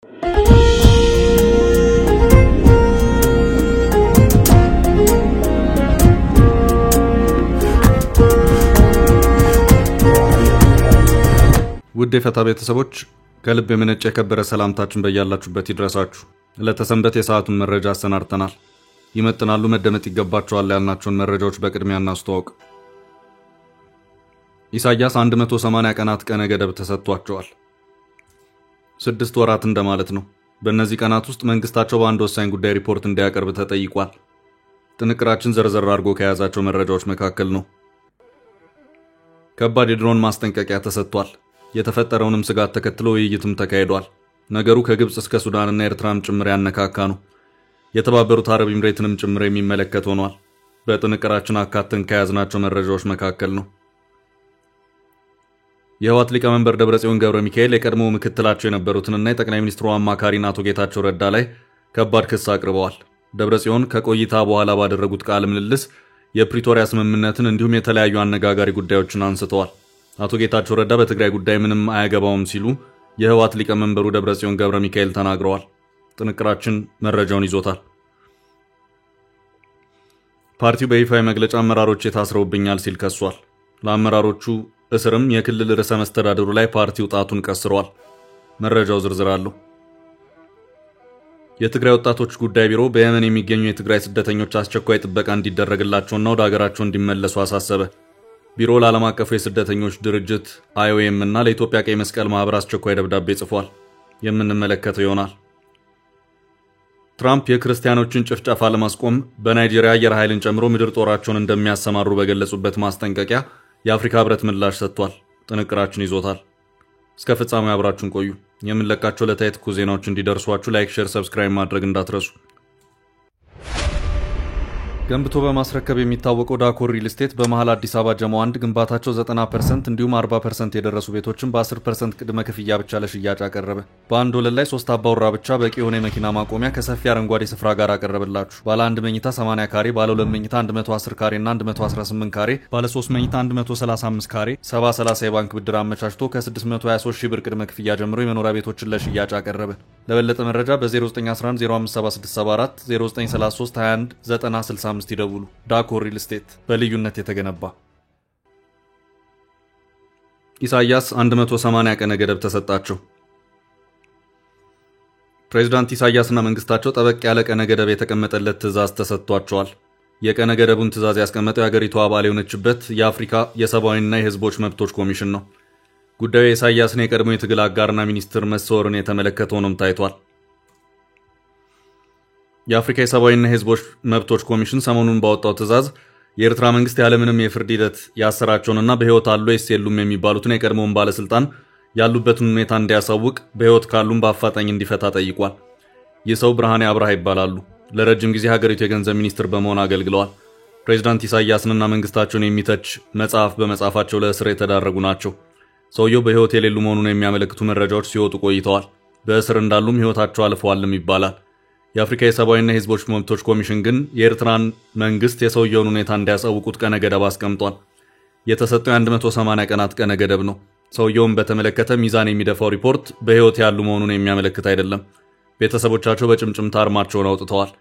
ውድ የፈታ ቤተሰቦች ከልብ የመነጨ የከበረ ሰላምታችን በእያላችሁበት ይድረሳችሁ። ለተሰንበት የሰዓቱን መረጃ አሰናድተናል። ይመጥናሉ መደመጥ ይገባቸዋል ያልናቸውን መረጃዎች በቅድሚያ እናስተዋውቅ። ኢሳያስ 180 ቀናት ቀነ ገደብ ተሰጥቷቸዋል። 6 ወራት እንደማለት ነው። በእነዚህ ቀናት ውስጥ መንግስታቸው በአንድ ወሳኝ ጉዳይ ሪፖርት እንዲያቀርብ ተጠይቋል። ጥንቅራችን ዘርዘር አድርጎ ከያዛቸው መረጃዎች መካከል ነው። ከባድ የድሮን ማስጠንቀቂያ ተሰጥቷል። የተፈጠረውንም ስጋት ተከትሎ ውይይትም ተካሂዷል። ነገሩ ከግብጽ እስከ ሱዳንና ኤርትራም ጭምር ያነካካ ነው። የተባበሩት አረብ ኤምሬትንም ጭምር የሚመለከት ሆኗል። በጥንቅራችን አካተን ከያዝናቸው መረጃዎች መካከል ነው። የህወሓት ሊቀመንበር ደብረጽዮን ገብረ ሚካኤል የቀድሞ ምክትላቸው የነበሩትንና የጠቅላይ ሚኒስትሩ አማካሪን አቶ ጌታቸው ረዳ ላይ ከባድ ክስ አቅርበዋል። ደብረጽዮን ከቆይታ በኋላ ባደረጉት ቃለ ምልልስ የፕሪቶሪያ ስምምነትን እንዲሁም የተለያዩ አነጋጋሪ ጉዳዮችን አንስተዋል። አቶ ጌታቸው ረዳ በትግራይ ጉዳይ ምንም አያገባውም ሲሉ የህወሓት ሊቀመንበሩ ደብረጽዮን ገብረ ሚካኤል ተናግረዋል። ጥንቅራችን መረጃውን ይዞታል። ፓርቲው በይፋዊ መግለጫ አመራሮች ታስረውብኛል ሲል ከሷል። ለአመራሮቹ እስርም የክልል ርዕሰ መስተዳድሩ ላይ ፓርቲው ጣቱን ቀስሯል። መረጃው ዝርዝር አለው። የትግራይ ወጣቶች ጉዳይ ቢሮ በየመን የሚገኙ የትግራይ ስደተኞች አስቸኳይ ጥበቃ እንዲደረግላቸውና ወደ ሀገራቸው እንዲመለሱ አሳሰበ። ቢሮ ለዓለም አቀፉ የስደተኞች ድርጅት IOM እና ለኢትዮጵያ ቀይ መስቀል ማህበር አስቸኳይ ደብዳቤ ጽፏል። የምንመለከተው ይሆናል። ትራምፕ የክርስቲያኖችን ጭፍጨፋ ለማስቆም በናይጄሪያ አየር ኃይልን ጨምሮ ምድር ጦራቸውን እንደሚያሰማሩ በገለጹበት ማስጠንቀቂያ የአፍሪካ ህብረት ምላሽ ሰጥቷል። ጥንቅራችን ይዞታል። እስከ ፍጻሜው አብራችሁን ቆዩ። የምንለቃቸው ለታይት ኩ ዜናዎች እንዲደርሷችሁ ላይክ፣ ሼር፣ ሰብስክራይብ ማድረግ እንዳትረሱ። ገንብቶ በማስረከብ የሚታወቀው ዳኮር ሪል ስቴት በመሃል አዲስ አበባ ጀሞ 1 ግንባታቸው 90% እንዲሁም 40% የደረሱ ቤቶችን በ10% ቅድመ ክፍያ ብቻ ለሽያጭ አቀረበ። በአንድ ወለል ላይ 3 አባወራ ብቻ በቂ የሆነ የመኪና ማቆሚያ ከሰፊ አረንጓዴ ስፍራ ጋር አቀረበላችሁ። ባለ 1 መኝታ 80 ካሬ፣ ባለ 2 መኝታ 110 ካሬ እና 118 ካሬ፣ ባለ 3 መኝታ 135 ካሬ 70/30 የባንክ ብድር አመቻችቶ ከ623 ሺህ ብር ቅድመ ክፍያ ጀምሮ የመኖሪያ ቤቶችን ለሽያጭ አቀረበ። ለበለጠ መረጃ በ0911 057674 0933 21 9065 ይደውሉ። ዳኮር ሪል ስቴት በልዩነት የተገነባ። ኢሳያስ 180 ቀነ ገደብ ተሰጣቸው። ፕሬዝዳንት ኢሳያስና መንግስታቸው ጠበቅ ያለ ቀነ ገደብ የተቀመጠለት ትዕዛዝ ተሰጥቷቸዋል። የቀነ ገደቡን ትዕዛዝ ያስቀመጠው የሀገሪቱ አባል የሆነችበት የአፍሪካ የሰብአዊና የህዝቦች መብቶች ኮሚሽን ነው። ጉዳዩ የኢሳያስን የቀድሞ የትግል አጋርና ሚኒስትር መሰወርን የተመለከተ ሆኖም ታይቷል። የአፍሪካ የሰብአዊና የህዝቦች መብቶች ኮሚሽን ሰሞኑን ባወጣው ትዕዛዝ የኤርትራ መንግስት ያለምንም የፍርድ ሂደት ያሰራቸውንና በህይወት አሉ ወይስ የሉም የሚባሉትን የቀድሞውን ባለስልጣን ያሉበትን ሁኔታ እንዲያሳውቅ፣ በህይወት ካሉም በአፋጣኝ እንዲፈታ ጠይቋል። ይህ ሰው ብርሃኔ አብርሃ ይባላሉ። ለረጅም ጊዜ ሀገሪቱ የገንዘብ ሚኒስትር በመሆን አገልግለዋል። ፕሬዝዳንት ኢሳያስንና መንግስታቸውን የሚተች መጽሐፍ በመጻፋቸው ለእስር የተዳረጉ ናቸው። ሰውየው በህይወት የሌሉ መሆኑን የሚያመለክቱ መረጃዎች ሲወጡ ቆይተዋል። በእስር እንዳሉም ህይወታቸው አልፈዋልም ይባላል። የአፍሪካ የሰብአዊና የህዝቦች መብቶች ኮሚሽን ግን የኤርትራን መንግስት የሰውየውን ሁኔታ እንዲያሳውቁት ቀነ ገደብ አስቀምጧል። የተሰጠው የ180 ቀናት ቀነ ገደብ ነው። ሰውየውን በተመለከተ ሚዛን የሚደፋው ሪፖርት በህይወት ያሉ መሆኑን የሚያመለክት አይደለም። ቤተሰቦቻቸው በጭምጭምታ አርማቸውን አውጥተዋል።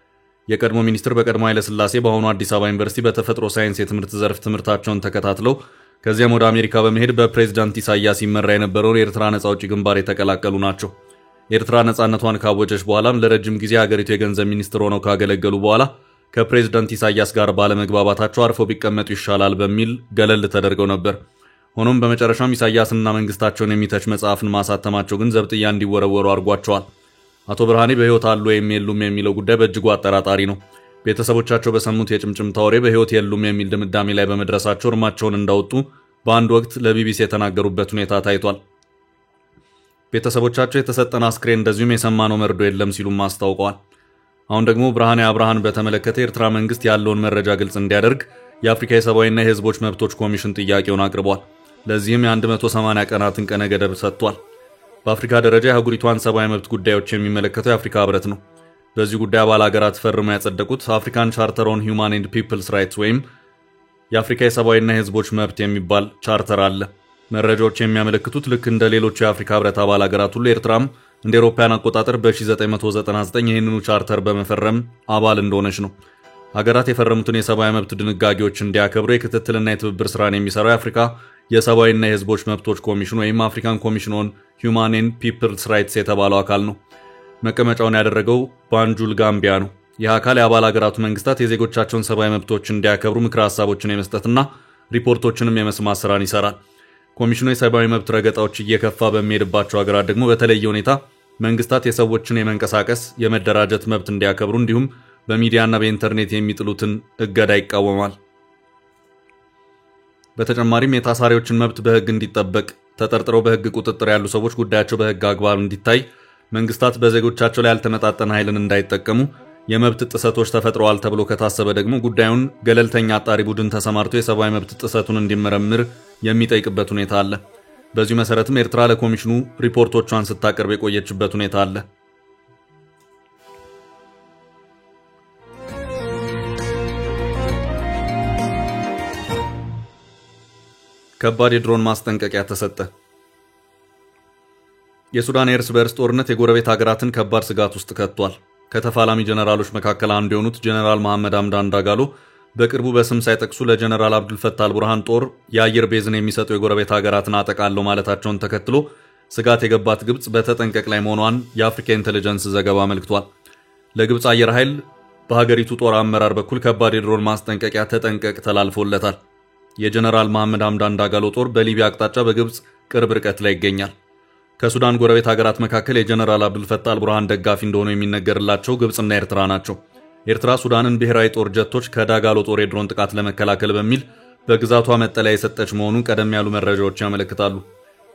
የቀድሞ ሚኒስትር በቀድሞ ኃይለ ሥላሴ በአሁኑ አዲስ አበባ ዩኒቨርሲቲ በተፈጥሮ ሳይንስ የትምህርት ዘርፍ ትምህርታቸውን ተከታትለው ከዚያም ወደ አሜሪካ በመሄድ በፕሬዝዳንት ኢሳያስ ይመራ የነበረውን የኤርትራ ነጻ አውጪ ግንባር የተቀላቀሉ ናቸው። ኤርትራ ነጻነቷን ካወጀች በኋላም ለረጅም ጊዜ ሀገሪቱ የገንዘብ ሚኒስትር ሆነው ካገለገሉ በኋላ ከፕሬዝዳንት ኢሳያስ ጋር ባለመግባባታቸው አርፈው ቢቀመጡ ይሻላል በሚል ገለል ተደርገው ነበር። ሆኖም በመጨረሻም ኢሳያስና መንግስታቸውን የሚተች መጽሐፍን ማሳተማቸው ግን ዘብጥያ እንዲወረወሩ አድርጓቸዋል። አቶ ብርሃኔ በህይወት አሉ ወይም የሉም የሚለው ጉዳይ በእጅጉ አጠራጣሪ ነው። ቤተሰቦቻቸው በሰሙት የጭምጭምታ ወሬ በህይወት የሉም የሚል ድምዳሜ ላይ በመድረሳቸው እርማቸውን እንዳወጡ በአንድ ወቅት ለቢቢሲ የተናገሩበት ሁኔታ ታይቷል። ቤተሰቦቻቸው የተሰጠን አስክሬን እንደዚሁም የሰማነው መርዶ የለም ሲሉም አስታውቀዋል። አሁን ደግሞ ብርሃኔ አብርሃን በተመለከተ የኤርትራ መንግስት ያለውን መረጃ ግልጽ እንዲያደርግ የአፍሪካ የሰብአዊና የህዝቦች መብቶች ኮሚሽን ጥያቄውን አቅርቧል። ለዚህም የ180 ቀናትን ቀነ ገደብ ሰጥቷል። በአፍሪካ ደረጃ የአህጉሪቷን ሰብአዊ መብት ጉዳዮች የሚመለከተው የአፍሪካ ህብረት ነው። በዚህ ጉዳይ አባል ሀገራት ፈርመው ያጸደቁት አፍሪካን ቻርተር ኦን ሂውማን ኤንድ ፒፕልስ ራይትስ ወይም የአፍሪካ የሰብአዊና የህዝቦች መብት የሚባል ቻርተር አለ። መረጃዎች የሚያመለክቱት ልክ እንደ ሌሎች የአፍሪካ ህብረት አባል ሀገራት ሁሉ ኤርትራም እንደ አውሮፓውያን አቆጣጠር በ1999 ይህንኑ ቻርተር በመፈረም አባል እንደሆነች ነው። ሀገራት የፈረሙትን የሰብአዊ መብት ድንጋጌዎች እንዲያከብሩ የክትትልና የትብብር ስራን የሚሰራው የአፍሪካ የሰብአዊና የህዝቦች መብቶች ኮሚሽን ወይም አፍሪካን ኮሚሽን ኦን ሂውማን ኤንድ ፒፕልስ ራይትስ የተባለው አካል ነው። መቀመጫውን ያደረገው ባንጁል ጋምቢያ ነው። ይህ አካል የአባል ሀገራቱ መንግስታት የዜጎቻቸውን ሰብአዊ መብቶች እንዲያከብሩ ምክረ ሀሳቦችን የመስጠትና ሪፖርቶችንም የመስማት ስራን ይሰራል። ኮሚሽኑ የሰብአዊ መብት ረገጣዎች እየከፋ በሚሄድባቸው ሀገራት ደግሞ በተለየ ሁኔታ መንግስታት የሰዎችን የመንቀሳቀስ የመደራጀት መብት እንዲያከብሩ እንዲሁም በሚዲያና በኢንተርኔት የሚጥሉትን እገዳ ይቃወማል። በተጨማሪም የታሳሪዎችን መብት በህግ እንዲጠበቅ፣ ተጠርጥረው በህግ ቁጥጥር ያሉ ሰዎች ጉዳያቸው በህግ አግባብ እንዲታይ፣ መንግስታት በዜጎቻቸው ላይ ያልተመጣጠነ ኃይልን እንዳይጠቀሙ፣ የመብት ጥሰቶች ተፈጥረዋል ተብሎ ከታሰበ ደግሞ ጉዳዩን ገለልተኛ አጣሪ ቡድን ተሰማርቶ የሰብአዊ መብት ጥሰቱን እንዲመረምር የሚጠይቅበት ሁኔታ አለ። በዚሁ መሰረትም ኤርትራ ለኮሚሽኑ ሪፖርቶቿን ስታቀርብ የቆየችበት ሁኔታ አለ። ከባድ የድሮን ማስጠንቀቂያ ተሰጠ። የሱዳን የእርስ በርስ ጦርነት የጎረቤት ሀገራትን ከባድ ስጋት ውስጥ ከቷል። ከተፋላሚ ጀነራሎች መካከል አንዱ የሆኑት ጀነራል መሐመድ ሐምዳን ዳጋሎ በቅርቡ በስም ሳይጠቅሱ ለጀነራል አብዱልፈታህ አልቡርሃን ጦር የአየር ቤዝን የሚሰጡ የጎረቤት ሀገራትን አጠቃለው ማለታቸውን ተከትሎ ስጋት የገባት ግብጽ በተጠንቀቅ ላይ መሆኗን የአፍሪካ ኢንተለጀንስ ዘገባ አመልክቷል። ለግብጽ አየር ኃይል በሀገሪቱ ጦር አመራር በኩል ከባድ የድሮን ማስጠንቀቂያ ተጠንቀቅ ተላልፎለታል። የጀነራል መሐመድ ሐምዳን ዳጋሎ ጦር በሊቢያ አቅጣጫ በግብጽ ቅርብ ርቀት ላይ ይገኛል። ከሱዳን ጎረቤት ሀገራት መካከል የጀነራል አብዱልፈታህ አልቡርሃን ደጋፊ እንደሆኑ የሚነገርላቸው ግብጽና ኤርትራ ናቸው። ኤርትራ ሱዳንን ብሔራዊ ጦር ጀቶች ከዳጋሎ ጦር የድሮን ጥቃት ለመከላከል በሚል በግዛቷ መጠለያ የሰጠች መሆኑን ቀደም ያሉ መረጃዎች ያመለክታሉ።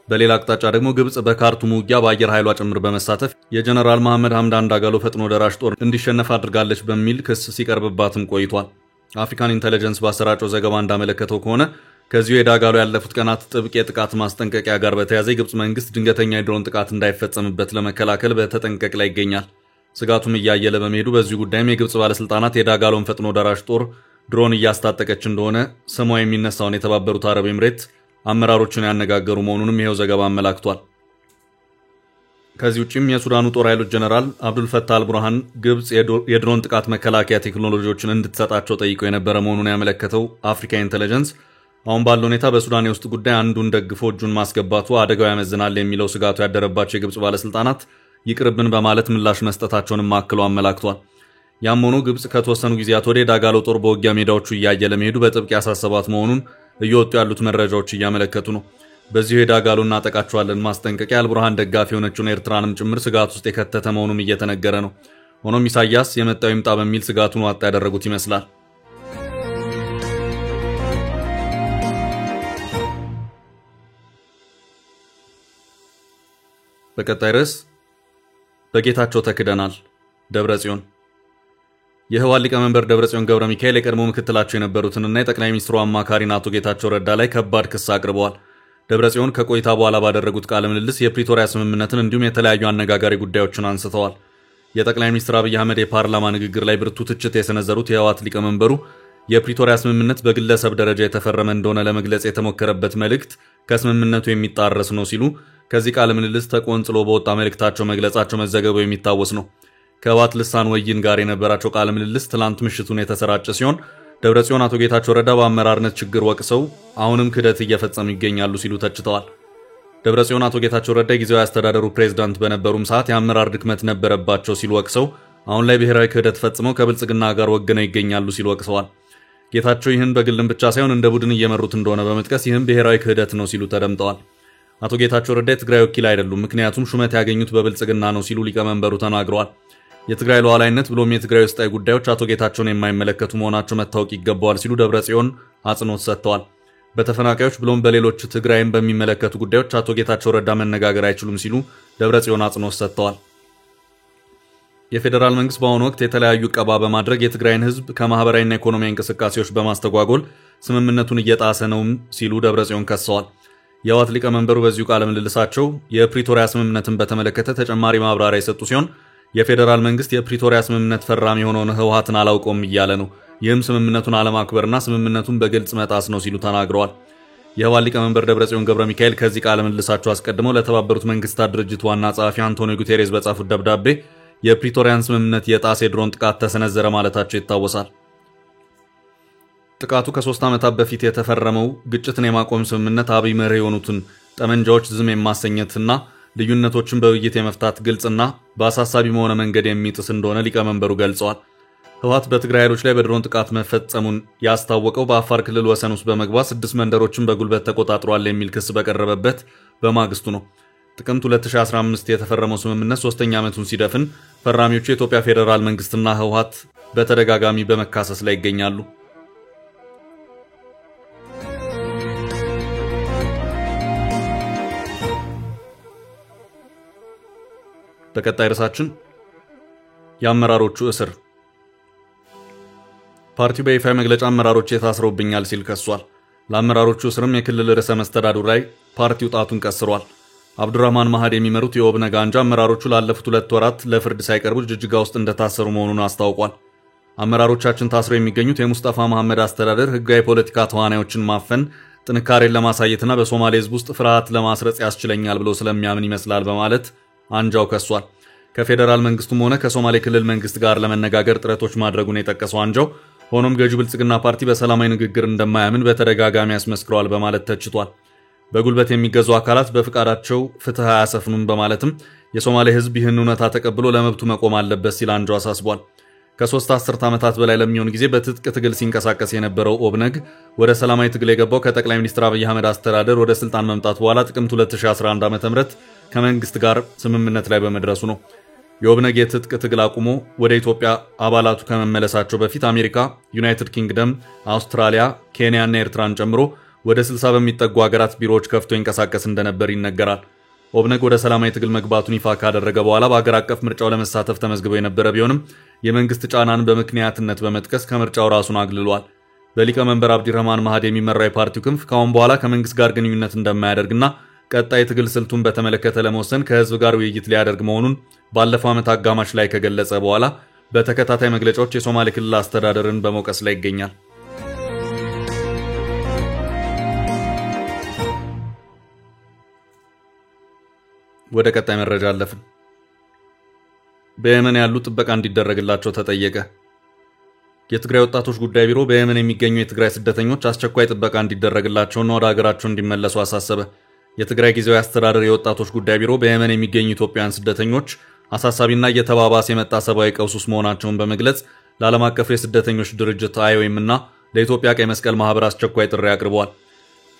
በሌላ አቅጣጫ ደግሞ ግብጽ በካርቱም ውጊያ በአየር ኃይሏ ጭምር በመሳተፍ የጀነራል መሐመድ ሐምዳን ዳጋሎ ፈጥኖ ደራሽ ጦር እንዲሸነፍ አድርጋለች በሚል ክስ ሲቀርብባትም ቆይቷል። አፍሪካን ኢንተለጀንስ ባሰራጨው ዘገባ እንዳመለከተው ከሆነ ከዚሁ የዳጋሎ ያለፉት ቀናት ጥብቅ የጥቃት ማስጠንቀቂያ ጋር በተያያዘ የግብጽ መንግስት ድንገተኛ የድሮን ጥቃት እንዳይፈጸምበት ለመከላከል በተጠንቀቅ ላይ ይገኛል። ስጋቱም እያየለ በመሄዱ በዚሁ ጉዳይም የግብጽ ባለስልጣናት የዳጋሎን ፈጥኖ ደራሽ ጦር ድሮን እያስታጠቀች እንደሆነ ስሟ የሚነሳውን የተባበሩት አረብ ኤምሬት አመራሮችን ያነጋገሩ መሆኑንም ይሄው ዘገባ አመላክቷል። ከዚህ ውጪም የሱዳኑ ጦር ኃይሎች ጀነራል አብዱልፈታህ አልቡርሃን ግብጽ የድሮን ጥቃት መከላከያ ቴክኖሎጂዎችን እንድትሰጣቸው ጠይቀው የነበረ መሆኑን ያመለከተው አፍሪካ ኢንተለጀንስ አሁን ባለው ሁኔታ በሱዳን የውስጥ ጉዳይ አንዱን ደግፎ እጁን ማስገባቱ አደጋው ያመዝናል የሚለው ስጋቱ ያደረባቸው የግብጽ ባለስልጣናት ይቅርብን በማለት ምላሽ መስጠታቸውንም አክሎ አመላክቷል። ያም ሆኖ ግብጽ ከተወሰኑ ጊዜያት ወዲህ ዳጋሎ ጦር በውጊያ ሜዳዎቹ እያየለ መሄዱ በጥብቅ ያሳሰባት መሆኑን እየወጡ ያሉት መረጃዎች እያመለከቱ ነው። በዚሁ የዳጋሎና አጠቃቸዋለን ማስጠንቀቂያ አልቡርሃን ደጋፊ የሆነችውን ኤርትራንም ጭምር ስጋት ውስጥ የከተተ መሆኑም እየተነገረ ነው። ሆኖም ኢሳያስ የመጣው ይምጣ በሚል ስጋቱን ዋጣ ያደረጉት ይመስላል። በቀጣይ ርዕስ በጌታቸው ተክደናል ደብረጽዮን። የህወሓት ሊቀመንበር ደብረጽዮን ገብረ ሚካኤል የቀድሞ ምክትላቸው የነበሩትንና የጠቅላይ ሚኒስትሩ አማካሪን አቶ ጌታቸው ረዳ ላይ ከባድ ክስ አቅርበዋል። ደብረጽዮን ከቆይታ በኋላ ባደረጉት ቃለ ምልልስ የፕሪቶሪያ ስምምነትን እንዲሁም የተለያዩ አነጋጋሪ ጉዳዮችን አንስተዋል። የጠቅላይ ሚኒስትር አብይ አህመድ የፓርላማ ንግግር ላይ ብርቱ ትችት የሰነዘሩት የህወሓት ሊቀመንበሩ የፕሪቶሪያ ስምምነት በግለሰብ ደረጃ የተፈረመ እንደሆነ ለመግለጽ የተሞከረበት መልእክት ከስምምነቱ የሚጣረስ ነው ሲሉ ከዚህ ቃለ ምልልስ ተቆንጽሎ በወጣ መልእክታቸው መግለጻቸው መዘገቡ የሚታወስ ነው። ከህወሓት ልሳን ወይን ጋር የነበራቸው ቃለ ምልልስ ትላንት ምሽቱን የተሰራጨ ሲሆን ደብረጽዮን አቶ ጌታቸው ረዳ በአመራርነት ችግር ወቅሰው አሁንም ክህደት እየፈጸሙ ይገኛሉ ሲሉ ተችተዋል። ደብረጽዮን አቶ ጌታቸው ረዳ ጊዜያዊ አስተዳደሩ ፕሬዝዳንት በነበሩም ሰዓት የአመራር ድክመት ነበረባቸው ሲሉ ወቅሰው አሁን ላይ ብሔራዊ ክህደት ፈጽመው ከብልጽግና ጋር ወግነው ይገኛሉ ሲሉ ወቅሰዋል። ጌታቸው ይህን በግልም ብቻ ሳይሆን እንደ ቡድን እየመሩት እንደሆነ በመጥቀስ ይህም ብሔራዊ ክህደት ነው ሲሉ ተደምጠዋል። አቶ ጌታቸው ረዳ የትግራይ ወኪል አይደሉም፣ ምክንያቱም ሹመት ያገኙት በብልጽግና ነው ሲሉ ሊቀመንበሩ ተናግረዋል። የትግራይ ሉዓላዊነት ብሎም የትግራይ ውስጣዊ ጉዳዮች አቶ ጌታቸውን የማይመለከቱ መሆናቸው መታወቅ ይገባዋል ሲሉ ደብረጽዮን አጽንኦት ሰጥተዋል። በተፈናቃዮች ብሎም በሌሎች ትግራይን በሚመለከቱ ጉዳዮች አቶ ጌታቸው ረዳ መነጋገር አይችሉም ሲሉ ደብረጽዮን አጽንኦት ሰጥተዋል። የፌዴራል መንግስት በአሁኑ ወቅት የተለያዩ ቀባ በማድረግ የትግራይን ህዝብ ከማህበራዊና ኢኮኖሚያዊ እንቅስቃሴዎች በማስተጓጎል ስምምነቱን እየጣሰ ነው ሲሉ ደብረጽዮን ከሰዋል። የህወሓት ሊቀመንበሩ በዚሁ ቃለ ምልልሳቸው የፕሪቶሪያ ስምምነትን በተመለከተ ተጨማሪ ማብራሪያ የሰጡ ሲሆን የፌዴራል መንግስት የፕሪቶሪያ ስምምነት ፈራሚ የሆነውን ህወሓትን አላውቀውም እያለ ነው፣ ይህም ስምምነቱን አለማክበርና ስምምነቱን በግልጽ መጣስ ነው ሲሉ ተናግረዋል። የህወሓት ሊቀመንበር ደብረጽዮን ገብረ ሚካኤል ከዚህ ቃለ ምልልሳቸው አስቀድመው ለተባበሩት መንግስታት ድርጅት ዋና ጸሐፊ አንቶኒዮ ጉቴሬስ በጻፉት ደብዳቤ የፕሪቶሪያን ስምምነት የጣሰ የድሮን ጥቃት ተሰነዘረ ማለታቸው ይታወሳል። ጥቃቱ ከ3 ዓመታት በፊት የተፈረመው ግጭትን የማቆም ስምምነት አብይ መርህ የሆኑትን ጠመንጃዎች ዝም የማሰኘትና ልዩነቶችን በውይይት የመፍታት ግልጽና በአሳሳቢ በሆነ መንገድ የሚጥስ እንደሆነ ሊቀመንበሩ ገልጸዋል። ህወሓት በትግራይ ኃይሎች ላይ በድሮን ጥቃት መፈጸሙን ያስታወቀው በአፋር ክልል ወሰን ውስጥ በመግባት 6 መንደሮችን በጉልበት ተቆጣጥሯል የሚል ክስ በቀረበበት በማግስቱ ነው። ጥቅምት 2015 የተፈረመው ስምምነት 3ኛ ዓመቱን ሲደፍን ፈራሚዎቹ የኢትዮጵያ ፌዴራል መንግስትና ህወሓት በተደጋጋሚ በመካሰስ ላይ ይገኛሉ። በቀጣይ ርዕሳችን የአመራሮቹ እስር። ፓርቲው በይፋ መግለጫ አመራሮች ታስረውብኛል ሲል ከሷል። ለአመራሮቹ እስርም የክልል ርዕሰ መስተዳድሩ ላይ ፓርቲው ጣቱን ቀስሯል። አብዱራህማን ማህዲ የሚመሩት የኦብነግ አንጃ አመራሮቹ ላለፉት 2 ወራት ለፍርድ ሳይቀርቡ ጅጅጋ ውስጥ እንደታሰሩ መሆኑን አስታውቋል። አመራሮቻችን ታስረው የሚገኙት የሙስጠፋ መሐመድ አስተዳደር ህጋዊ ፖለቲካ ተዋናዮችን ማፈን ጥንካሬን ለማሳየትና በሶማሌ ህዝብ ውስጥ ፍርሃት ለማስረጽ ያስችለኛል ብሎ ስለሚያምን ይመስላል በማለት አንጃው ከሷል። ከፌዴራል መንግስቱም ሆነ ከሶማሌ ክልል መንግስት ጋር ለመነጋገር ጥረቶች ማድረጉን የጠቀሰው አንጃው ሆኖም ገዢው ብልጽግና ፓርቲ በሰላማዊ ንግግር እንደማያምን በተደጋጋሚ ያስመስክሯል በማለት ተችቷል። በጉልበት የሚገዙ አካላት በፍቃዳቸው ፍትህ አያሰፍኑም በማለትም የሶማሌ ህዝብ ይህን እውነታ ተቀብሎ ለመብቱ መቆም አለበት ሲል አንጃው አሳስቧል። ከ3 አስርት ዓመታት በላይ ለሚሆን ጊዜ በትጥቅ ትግል ሲንቀሳቀስ የነበረው ኦብነግ ወደ ሰላማዊ ትግል የገባው ከጠቅላይ ሚኒስትር አብይ አህመድ አስተዳደር ወደ ስልጣን መምጣት በኋላ ጥቅምት 2011 ዓ.ም ከመንግስት ጋር ስምምነት ላይ በመድረሱ ነው። የኦብነግ የትጥቅ ትግል አቁሞ ወደ ኢትዮጵያ አባላቱ ከመመለሳቸው በፊት አሜሪካ፣ ዩናይትድ ኪንግደም፣ አውስትራሊያ፣ ኬንያ እና ኤርትራን ጨምሮ ወደ 60 በሚጠጉ ሀገራት ቢሮዎች ከፍቶ ይንቀሳቀስ እንደነበር ይነገራል። ኦብነግ ወደ ሰላማዊ ትግል መግባቱን ይፋ ካደረገ በኋላ በአገር አቀፍ ምርጫው ለመሳተፍ ተመዝግበው የነበረ ቢሆንም የመንግስት ጫናን በምክንያትነት በመጥቀስ ከምርጫው ራሱን አግልሏል። በሊቀመንበር አብዱራህማን ማህዲ የሚመራው የፓርቲው ክንፍ ካሁን በኋላ ከመንግስት ጋር ግንኙነት እንደማያደርግና ቀጣይ ትግል ስልቱን በተመለከተ ለመወሰን ከህዝብ ጋር ውይይት ሊያደርግ መሆኑን ባለፈው ዓመት አጋማሽ ላይ ከገለጸ በኋላ በተከታታይ መግለጫዎች የሶማሌ ክልል አስተዳደርን በመውቀስ ላይ ይገኛል። ወደ ቀጣይ መረጃ አለፍን። በየመን ያሉ ጥበቃ እንዲደረግላቸው ተጠየቀ። የትግራይ ወጣቶች ጉዳይ ቢሮ በየመን የሚገኙ የትግራይ ስደተኞች አስቸኳይ ጥበቃ እንዲደረግላቸውና ወደ ሀገራቸው እንዲመለሱ አሳሰበ። የትግራይ ጊዜያዊ አስተዳደር የወጣቶች ጉዳይ ቢሮ በየመን የሚገኙ ኢትዮጵያውያን ስደተኞች አሳሳቢና እየተባባሰ የመጣ ሰብአዊ ቀውስ ውስጥ መሆናቸውን በመግለጽ ለዓለም አቀፍ የስደተኞች ድርጅት IOM እና ለኢትዮጵያ ቀይ መስቀል ማህበር አስቸኳይ ጥሪ አቅርበዋል።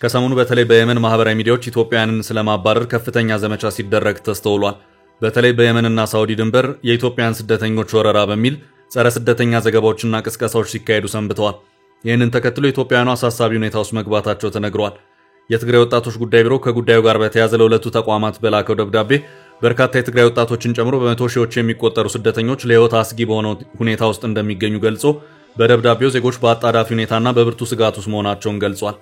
ከሰሞኑ በተለይ በየመን ማህበራዊ ሚዲያዎች ኢትዮጵያውያንን ስለማባረር ከፍተኛ ዘመቻ ሲደረግ ተስተውሏል። በተለይ በየመንና ሳውዲ ድንበር የኢትዮጵያውያን ስደተኞች ወረራ በሚል ጸረ ስደተኛ ዘገባዎችና ቅስቀሳዎች ሲካሄዱ ሰንብተዋል። ይህንን ተከትሎ ኢትዮጵያውያኑ አሳሳቢ ሁኔታ ውስጥ መግባታቸው ተነግሯል። የትግራይ ወጣቶች ጉዳይ ቢሮ ከጉዳዩ ጋር በተያያዘ ለሁለቱ ተቋማት በላከው ደብዳቤ በርካታ የትግራይ ወጣቶችን ጨምሮ በመቶ ሺዎች የሚቆጠሩ ስደተኞች ለህይወት አስጊ በሆነ ሁኔታ ውስጥ እንደሚገኙ ገልጾ በደብዳቤው ዜጎች በአጣዳፊ ሁኔታና በብርቱ ስጋት ውስጥ መሆናቸውን ገልጿል።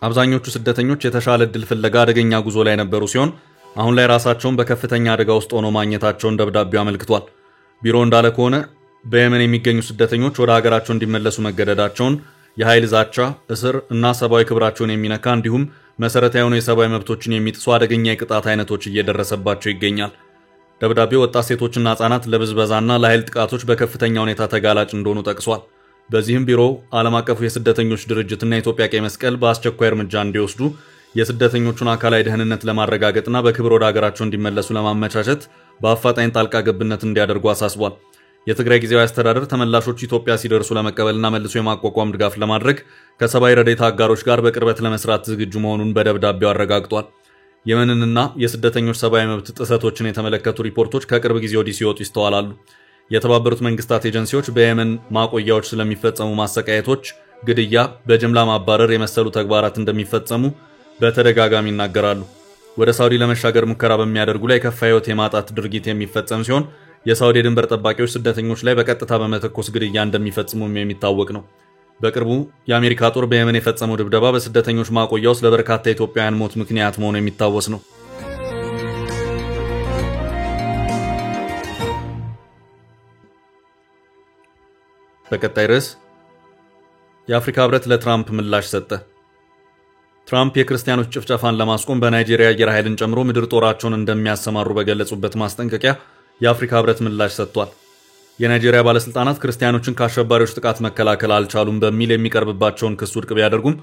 አብዛኞቹ ስደተኞች የተሻለ ዕድል ፍለጋ አደገኛ ጉዞ ላይ የነበሩ ሲሆን አሁን ላይ ራሳቸውን በከፍተኛ አደጋ ውስጥ ሆነው ማግኘታቸውን ደብዳቤው አመልክቷል። ቢሮ እንዳለ ከሆነ በየመን የሚገኙ ስደተኞች ወደ ሀገራቸው እንዲመለሱ መገደዳቸውን የኃይል ዛቻ፣ እስር እና ሰብአዊ ክብራቸውን የሚነካ እንዲሁም መሰረታዊ የሆኑ የሰብአዊ መብቶችን የሚጥሱ አደገኛ የቅጣት አይነቶች እየደረሰባቸው ይገኛል። ደብዳቤው ወጣት ሴቶችና ህጻናት ለብዝበዛና ለኃይል ጥቃቶች በከፍተኛ ሁኔታ ተጋላጭ እንደሆኑ ጠቅሷል። በዚህም ቢሮ ዓለም አቀፉ የስደተኞች ድርጅትና የኢትዮጵያ ቀይ መስቀል በአስቸኳይ እርምጃ እንዲወስዱ የስደተኞቹን አካላዊ ደህንነት ለማረጋገጥና በክብር ወደ ሀገራቸው እንዲመለሱ ለማመቻቸት በአፋጣኝ ጣልቃ ገብነት እንዲያደርጉ አሳስቧል። የትግራይ ጊዜያዊ አስተዳደር ተመላሾቹ ኢትዮጵያ ሲደርሱ ለመቀበልና መልሶ የማቋቋም ድጋፍ ለማድረግ ከሰብአዊ ረድኤት አጋሮች ጋር በቅርበት ለመስራት ዝግጁ መሆኑን በደብዳቤው አረጋግጧል። የመንንና የስደተኞች ሰብአዊ መብት ጥሰቶችን የተመለከቱ ሪፖርቶች ከቅርብ ጊዜ ወዲህ ሲወጡ ይስተዋላሉ። የተባበሩት መንግስታት ኤጀንሲዎች በየመን ማቆያዎች ስለሚፈጸሙ ማሰቃየቶች፣ ግድያ፣ በጅምላ ማባረር የመሰሉ ተግባራት እንደሚፈጸሙ በተደጋጋሚ ይናገራሉ። ወደ ሳውዲ ለመሻገር ሙከራ በሚያደርጉ ላይ ከፋ ህይወት የማጣት ድርጊት የሚፈጸም ሲሆን የሳውዲ ድንበር ጠባቂዎች ስደተኞች ላይ በቀጥታ በመተኮስ ግድያ እንደሚፈጽሙም የሚታወቅ ነው። በቅርቡ የአሜሪካ ጦር በየመን የፈጸመው ድብደባ በስደተኞች ማቆያ ውስጥ ለበርካታ ኢትዮጵያውያን ሞት ምክንያት መሆኑ የሚታወስ ነው። በቀጣይ ርዕስ የአፍሪካ ህብረት ለትራምፕ ምላሽ ሰጠ። ትራምፕ የክርስቲያኖች ጭፍጨፋን ለማስቆም በናይጄሪያ አየር ኃይልን ጨምሮ ምድር ጦራቸውን እንደሚያሰማሩ በገለጹበት ማስጠንቀቂያ የአፍሪካ ህብረት ምላሽ ሰጥቷል። የናይጄሪያ ባለስልጣናት ክርስቲያኖችን ከአሸባሪዎች ጥቃት መከላከል አልቻሉም በሚል የሚቀርብባቸውን ክስ ውድቅ ቢያደርጉም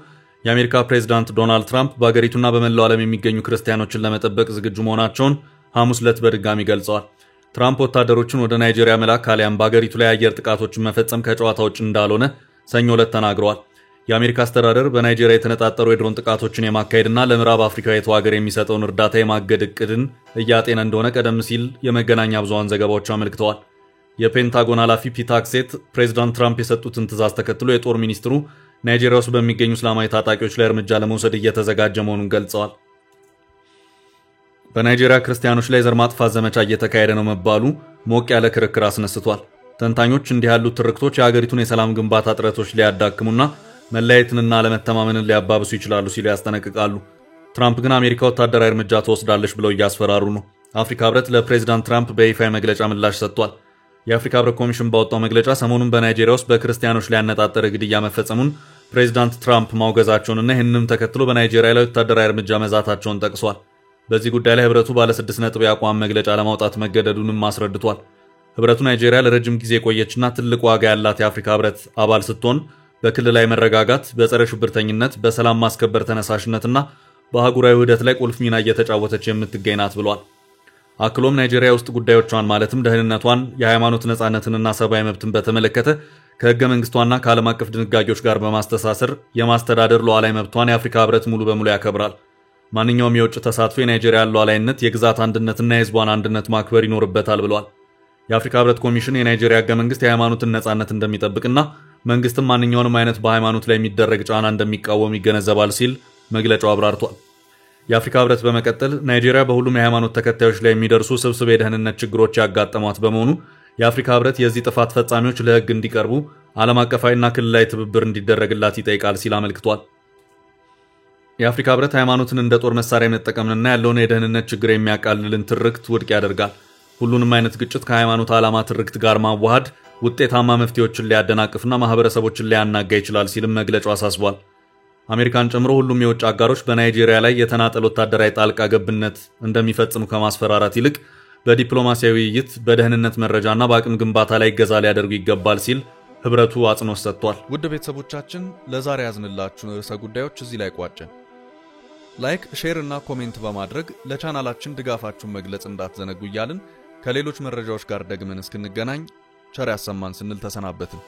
የአሜሪካ ፕሬዝዳንት ዶናልድ ትራምፕ በአገሪቱና በመላው ዓለም የሚገኙ ክርስቲያኖችን ለመጠበቅ ዝግጁ መሆናቸውን ሐሙስ ዕለት በድጋሚ ገልጸዋል። ትራምፕ ወታደሮችን ወደ ናይጄሪያ መላክ አሊያም በአገሪቱ ላይ አየር ጥቃቶችን መፈጸም ከጨዋታ ውጭ እንዳልሆነ ሰኞ ዕለት ተናግረዋል። የአሜሪካ አስተዳደር በናይጄሪያ የተነጣጠሩ የድሮን ጥቃቶችን የማካሄድና ለምዕራብ አፍሪካዊቱ ሀገር የሚሰጠውን እርዳታ የማገድ እቅድን እያጤነ እንደሆነ ቀደም ሲል የመገናኛ ብዙሃን ዘገባዎች አመልክተዋል። የፔንታጎን ኃላፊ ፒት ሄግሴት ፕሬዝዳንት ትራምፕ የሰጡትን ትዕዛዝ ተከትሎ የጦር ሚኒስትሩ ናይጄሪያ ውስጥ በሚገኙ እስላማዊ ታጣቂዎች ላይ እርምጃ ለመውሰድ እየተዘጋጀ መሆኑን ገልጸዋል። በናይጄሪያ ክርስቲያኖች ላይ ዘር ማጥፋት ዘመቻ እየተካሄደ ነው መባሉ ሞቅ ያለ ክርክር አስነስቷል። ተንታኞች እንዲህ ያሉት ትርክቶች የሀገሪቱን የሰላም ግንባታ ጥረቶች ሊያዳክሙና መለያየትንና አለመተማመንን ሊያባብሱ ይችላሉ ሲሉ ያስጠነቅቃሉ። ትራምፕ ግን አሜሪካ ወታደራዊ እርምጃ ትወስዳለች ብለው እያስፈራሩ ነው። አፍሪካ ህብረት ለፕሬዝዳንት ትራምፕ በይፋ መግለጫ ምላሽ ሰጥቷል። የአፍሪካ ህብረት ኮሚሽን ባወጣው መግለጫ ሰሞኑን በናይጄሪያ ውስጥ በክርስቲያኖች ላይ ያነጣጠረ ግድያ መፈጸሙን ፕሬዝዳንት ትራምፕ ማውገዛቸውንና ይህንንም ተከትሎ በናይጄሪያ ላይ ወታደራዊ እርምጃ መዛታቸውን ጠቅሷል። በዚህ ጉዳይ ላይ ህብረቱ ባለ 6 ነጥብ የአቋም መግለጫ ለማውጣት መገደዱንም አስረድቷል። ህብረቱ ናይጄሪያ ለረጅም ጊዜ የቆየችና ትልቅ ዋጋ ያላት የአፍሪካ ህብረት አባል ስትሆን በክልላዊ መረጋጋት፣ በጸረ ሽብርተኝነት፣ በሰላም ማስከበር ተነሳሽነትና በአህጉራዊ ውህደት ላይ ቁልፍ ሚና እየተጫወተች የምትገኝ ናት ብሏል። አክሎም ናይጄሪያ ውስጥ ጉዳዮቿን ማለትም ደህንነቷን፣ የሃይማኖት ነጻነትንና ሰብአዊ መብትን በተመለከተ ከህገ መንግስቷና ከዓለም አቀፍ ድንጋጌዎች ጋር በማስተሳሰር የማስተዳደር ሉዓላዊ መብቷን የአፍሪካ ህብረት ሙሉ በሙሉ ያከብራል። ማንኛውም የውጭ ተሳትፎ የናይጄሪያን ሉዓላዊነት፣ የግዛት አንድነትና የህዝቧን አንድነት ማክበር ይኖርበታል ብሏል። የአፍሪካ ህብረት ኮሚሽን የናይጄሪያ ህገ መንግስት የሃይማኖትን ነጻነት እንደሚጠብቅና መንግስትም ማንኛውንም አይነት በሃይማኖት ላይ የሚደረግ ጫና እንደሚቃወም ይገነዘባል ሲል መግለጫው አብራርቷል። የአፍሪካ ህብረት በመቀጠል ናይጄሪያ በሁሉም የሃይማኖት ተከታዮች ላይ የሚደርሱ ስብስብ የደህንነት ችግሮች ያጋጠሟት በመሆኑ የአፍሪካ ህብረት የዚህ ጥፋት ፈጻሚዎች ለህግ እንዲቀርቡ ዓለም አቀፋዊና ክልላዊ ትብብር እንዲደረግላት ይጠይቃል ሲል አመልክቷል። የአፍሪካ ህብረት ሃይማኖትን እንደ ጦር መሳሪያ መጠቀምንና ያለውን የደህንነት ችግር የሚያቃልልን ትርክት ውድቅ ያደርጋል። ሁሉንም አይነት ግጭት ከሃይማኖት ዓላማ ትርክት ጋር ማዋሃድ ውጤታማ መፍትሄዎችን ሊያደናቅፍና ማህበረሰቦችን ሊያናጋ ይችላል ሲልም መግለጫው አሳስቧል። አሜሪካን ጨምሮ ሁሉም የውጭ አጋሮች በናይጄሪያ ላይ የተናጠል ወታደራዊ ጣልቃ ገብነት እንደሚፈጽሙ ከማስፈራራት ይልቅ በዲፕሎማሲያዊ ውይይት፣ በደህንነት መረጃና በአቅም ግንባታ ላይ እገዛ ሊያደርጉ ይገባል ሲል ህብረቱ አጽንኦት ሰጥቷል። ውድ ቤተሰቦቻችን ለዛሬ ያዝንላችሁን ርዕሰ ጉዳዮች እዚህ ላይ ቋጨን። ላይክ፣ ሼር እና ኮሜንት በማድረግ ለቻናላችን ድጋፋችሁን መግለጽ እንዳትዘነጉ እያልን ከሌሎች መረጃዎች ጋር ደግመን እስክንገናኝ ቸር ያሰማን ስንል ተሰናበትን።